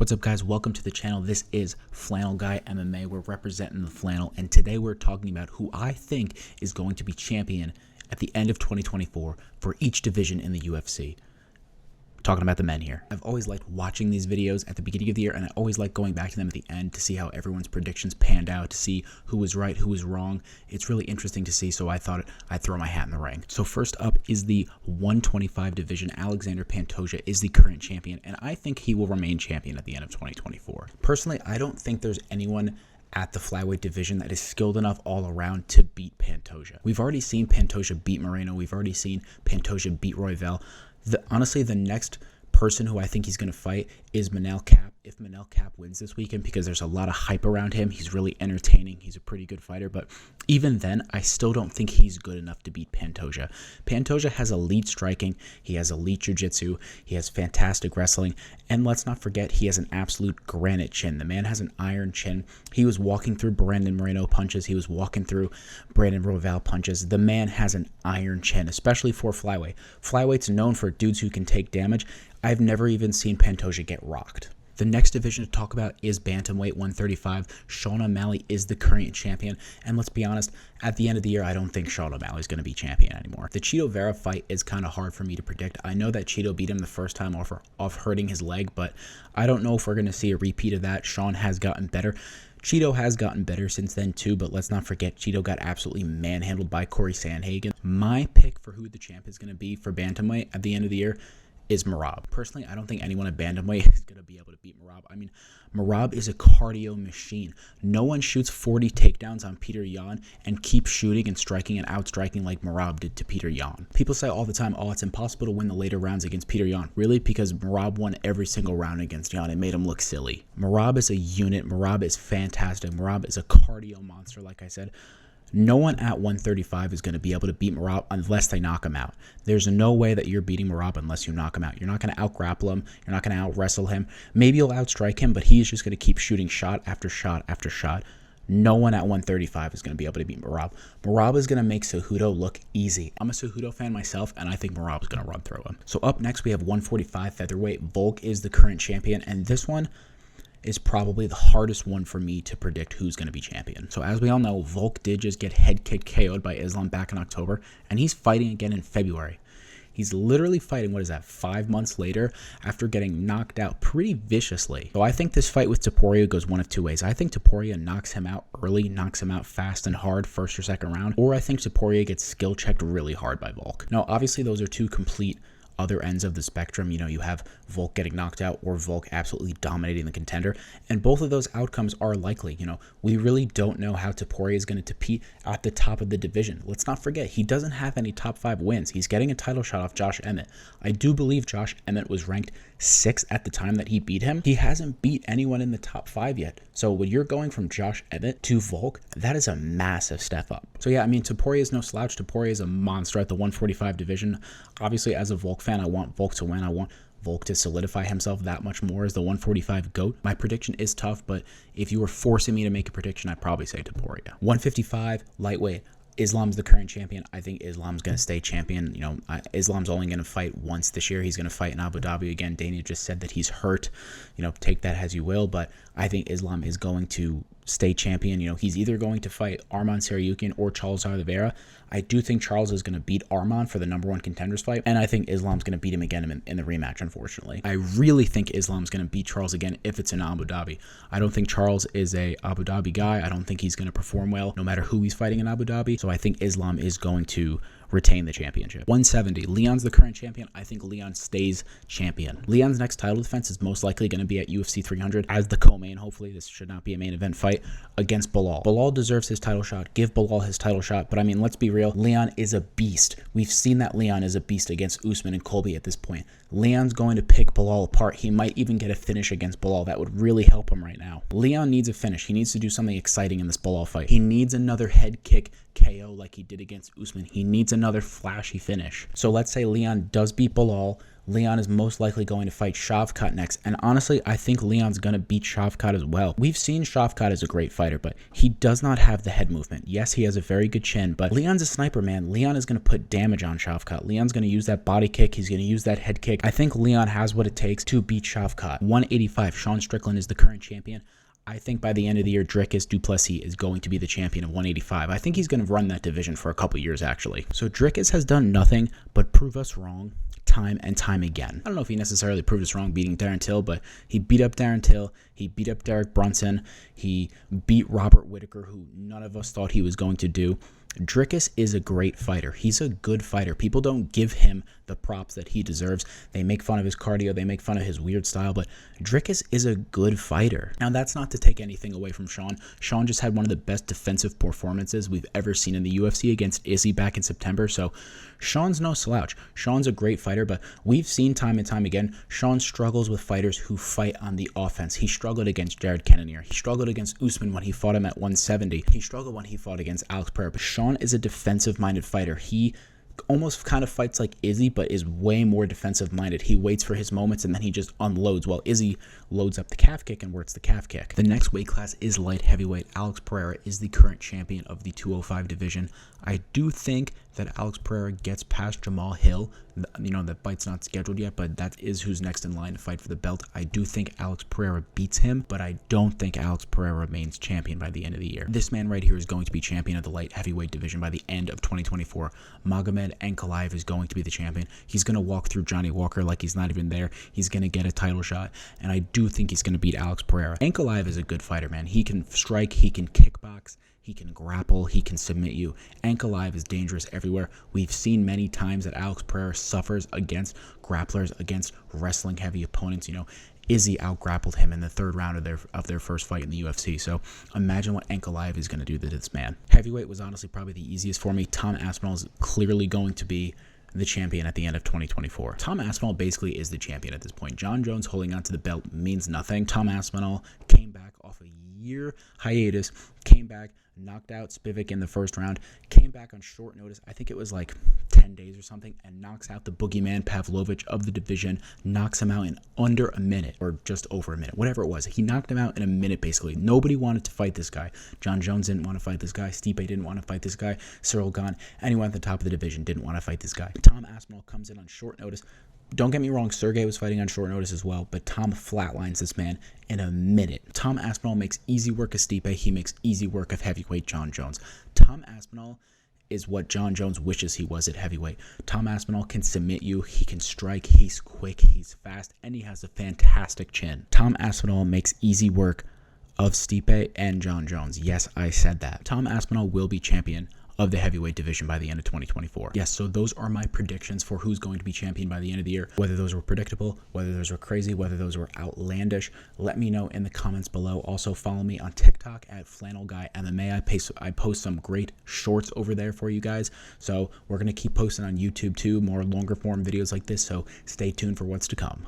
What's up, guys? Welcome to the channel. This is Flannel Guy MMA. We're representing the flannel, and today we're talking about who I think is going to be champion at the end of 2024 for each division in the UFC. Talking about the men here. I've always liked watching these videos at the beginning of the year, and I always like going back to them at the end to see how everyone's predictions panned out, to see who was right, who was wrong. It's really interesting to see, so I thought I'd throw my hat in the ring. So first up is the 125 division. Alexander Pantoja is the current champion, and I think he will remain champion at the end of 2024. Personally, I don't think there's anyone at the flyweight division that is skilled enough all around to beat Pantoja. We've already seen Pantoja beat Moreno. We've already seen Pantoja beat Royval. Honestly, the next person who I think he's going to fight is Manel Kape. If Manel Kape wins this weekend, because there's a lot of hype around him, he's really entertaining, he's a pretty good fighter, but even then, I still don't think he's good enough to beat Pantoja. Pantoja has elite striking, he has elite jiu-jitsu, he has fantastic wrestling, and let's not forget, he has an absolute granite chin. The man has an iron chin. He was walking through Brandon Moreno punches, he was walking through Brandon Royval punches. The man has an iron chin, especially for flyweight. Flyweight's known for dudes who can take damage. I've never even seen Pantoja get rocked. The next division to talk about is Bantamweight 135. Sean O'Malley is the current champion, and let's be honest, at the end of the year, I don't think Sean O'Malley is going to be champion anymore. The Chito Vera fight is kind of hard for me to predict. I know that Chito beat him the first time off hurting his leg, but I don't know if we're going to see a repeat of that. Sean has gotten better. Chito has gotten better since then too, but let's not forget Chito got absolutely manhandled by Corey Sandhagen. My pick for who the champ is going to be for Bantamweight at the end of the year is Merab. Personally, I don't think anyone at Bantamweight is going to be able to beat Merab. I mean, Merab is a cardio machine. No one shoots 40 takedowns on Peter Yan and keeps shooting and striking and outstriking like Merab did to Peter Yan. People say all the time, oh, it's impossible to win the later rounds against Peter Yan. Really? Because Merab won every single round against Yan. It made him look silly. Merab is a unit. Merab is fantastic. Merab is a cardio monster, like I said. No one at 135 is going to be able to beat Merab unless they knock him out. There's no way that you're beating Merab unless you knock him out. You're not going to out-grapple him. You're not going to out-wrestle him. Maybe you'll outstrike him, but he's just going to keep shooting shot after shot after shot. No one at 135 is going to be able to beat Merab. Merab is going to make Cejudo look easy. I'm a Cejudo fan myself, and I think Merab is going to run through him. So up next, we have 145 featherweight. Volk is the current champion, and this one is probably the hardest one for me to predict who's going to be champion. So as we all know, Volk did just get head kick KO'd by Islam back in October, and he's fighting again in February. He's literally fighting, 5 months later after getting knocked out pretty viciously. So I think this fight with Topuria goes one of two ways. I think Topuria knocks him out early, knocks him out fast and hard first or second round, or I think Topuria gets skill checked really hard by Volk. Now, obviously, those are two complete other ends of the spectrum. You know, you have Volk getting knocked out or Volk absolutely dominating the contender, and both of those outcomes are likely. You know, we really don't know how Topuria is going to compete at the top of the division. Let's not forget, he doesn't have any top 5 wins. He's getting a title shot off Josh Emmett. I do believe Josh Emmett was ranked 6th at the time that he beat him. He hasn't beat anyone in the top 5 yet. So when you're going from Josh Emmett to Volk, that is a massive step up. So yeah, I mean, Topuria is no slouch. Topuria is a monster at the 145 division. Obviously, as a Volk fan, I want Volk to win. I want Volk to solidify himself that much more as the 145 GOAT. My prediction is tough, but if you were forcing me to make a prediction, I'd probably say Topuria. 155 lightweight. Islam's the current champion. I think Islam's going to stay champion. You know, Islam's only going to fight once this year. He's going to fight in Abu Dhabi again. Dana just said that he's hurt. You know, take that as you will, but I think Islam is going to stay champion. You know, he's either going to fight Arman Tsarukyan or Charles Oliveira. I do think Charles is going to beat Arman for the #1 contenders fight, and I think Islam's going to beat him again in the rematch, unfortunately. I really think Islam's going to beat Charles again if it's in Abu Dhabi. I don't think Charles is a Abu Dhabi guy. I don't think he's going to perform well no matter who he's fighting in Abu Dhabi, so I think Islam is going to retain the championship. 170. Leon's the current champion. I think Leon stays champion. Leon's next title defense is most likely going to be at UFC 300 as the co-main. Hopefully, this should not be a main event fight against Belal. Belal deserves his title shot. Give Belal his title shot. But I mean, let's be real. Leon is a beast. We've seen that Leon is a beast against Usman and Colby at this point. Leon's going to pick Belal apart. He might even get a finish against Belal. That would really help him right now. Leon needs a finish. He needs to do something exciting in this Belal fight. He needs another head kick KO like he did against Usman. He needs another flashy finish. So let's say Leon does beat Bilal. Leon is most likely going to fight Shavkat next, and honestly, I think Leon's going to beat Shavkat as well. We've seen Shavkat as a great fighter, but he does not have the head movement. Yes, he has a very good chin, but Leon's a sniper, man. Leon is going to put damage on Shavkat. Leon's going to use that body kick. He's going to use that head kick. I think Leon has what it takes to beat Shavkat. 185, Sean Strickland is the current champion. I think by the end of the year, Dricus du Plessis is going to be the champion of 185. I think he's going to run that division for a couple years, actually. So Dricus has done nothing but prove us wrong time and time again. I don't know if he necessarily proved us wrong beating Darren Till, but he beat up Darren Till. He beat up Derek Brunson. He beat Robert Whittaker, who none of us thought he was going to do. Dricus is a great fighter. He's a good fighter. People don't give him the props that he deserves. They make fun of his cardio. They make fun of his weird style, but Dricus is a good fighter. Now, that's not to take anything away from Sean. Sean just had one of the best defensive performances we've ever seen in the UFC against Izzy back in September, so Sean's no slouch. Sean's a great fighter, but we've seen time and time again, Sean struggles with fighters who fight on the offense. He struggled against Jared Cannonier. He struggled against Usman when he fought him at 170. He struggled when he fought against Alex Pereira, but Sean is a defensive-minded fighter. He almost kind of fights like Izzy, but is way more defensive-minded. He waits for his moments, and then he just unloads, while Izzy loads up the calf kick and works the calf kick. The next weight class is light heavyweight. Alex Pereira is the current champion of the 205 division. I do think that Alex Pereira gets past Jamal Hill. You know, that fight's not scheduled yet, but that is who's next in line to fight for the belt. I do think Alex Pereira beats him, but I don't think Alex Pereira remains champion by the end of the year. This man right here is going to be champion of the light heavyweight division by the end of 2024. Magomed Ankalaev is going to be the champion. He's going to walk through Johnny Walker like he's not even there. He's going to get a title shot, and I do think he's going to beat Alex Pereira. Ankalaev is a good fighter, man. He can strike, he can kickbox, he can grapple, he can submit you. Ankalaev is dangerous everywhere. We've seen many times that Alex Pereira suffers against grapplers, against wrestling heavy opponents. You know, Izzy out-grappled him in the third round of their first fight in the UFC. So imagine what Ankalaev is going to do to this man. Heavyweight was honestly probably the easiest for me. Tom Aspinall is clearly going to be the champion at the end of 2024. Tom Aspinall basically is the champion at this point. John Jones holding on to the belt means nothing. Tom Aspinall came back off a year hiatus, came back, knocked out Spivak in the first round, came back on short notice, I think it was like 10 days or something, and knocks out the boogeyman Pavlovich of the division, knocks him out in under a minute, or just over a minute, whatever it was. He knocked him out in a minute, basically. Nobody wanted to fight this guy. John Jones didn't want to fight this guy. Stipe didn't want to fight this guy. Cyril Gane, anyone at the top of the division didn't want to fight this guy. Tom Aspinall comes in on short notice. Don't get me wrong, Sergey was fighting on short notice as well, but Tom flatlines this man in a minute. Tom Aspinall makes easy work of Stipe. He makes easy work of heavyweight John Jones. Tom Aspinall is what John Jones wishes he was at heavyweight. Tom Aspinall can submit you, he can strike, he's quick, he's fast, and he has a fantastic chin. Tom Aspinall makes easy work of Stipe and John Jones. Yes, I said that. Tom Aspinall will be champion of the heavyweight division by the end of 2024. Yes, so those are my predictions for who's going to be champion by the end of the year. Whether those were predictable, whether those were crazy, whether those were outlandish, let me know in the comments below. Also, follow me on TikTok at FlannelGuyMMA. I post some great shorts over there for you guys. So we're going to keep posting on YouTube too, more longer form videos like this. So stay tuned for what's to come.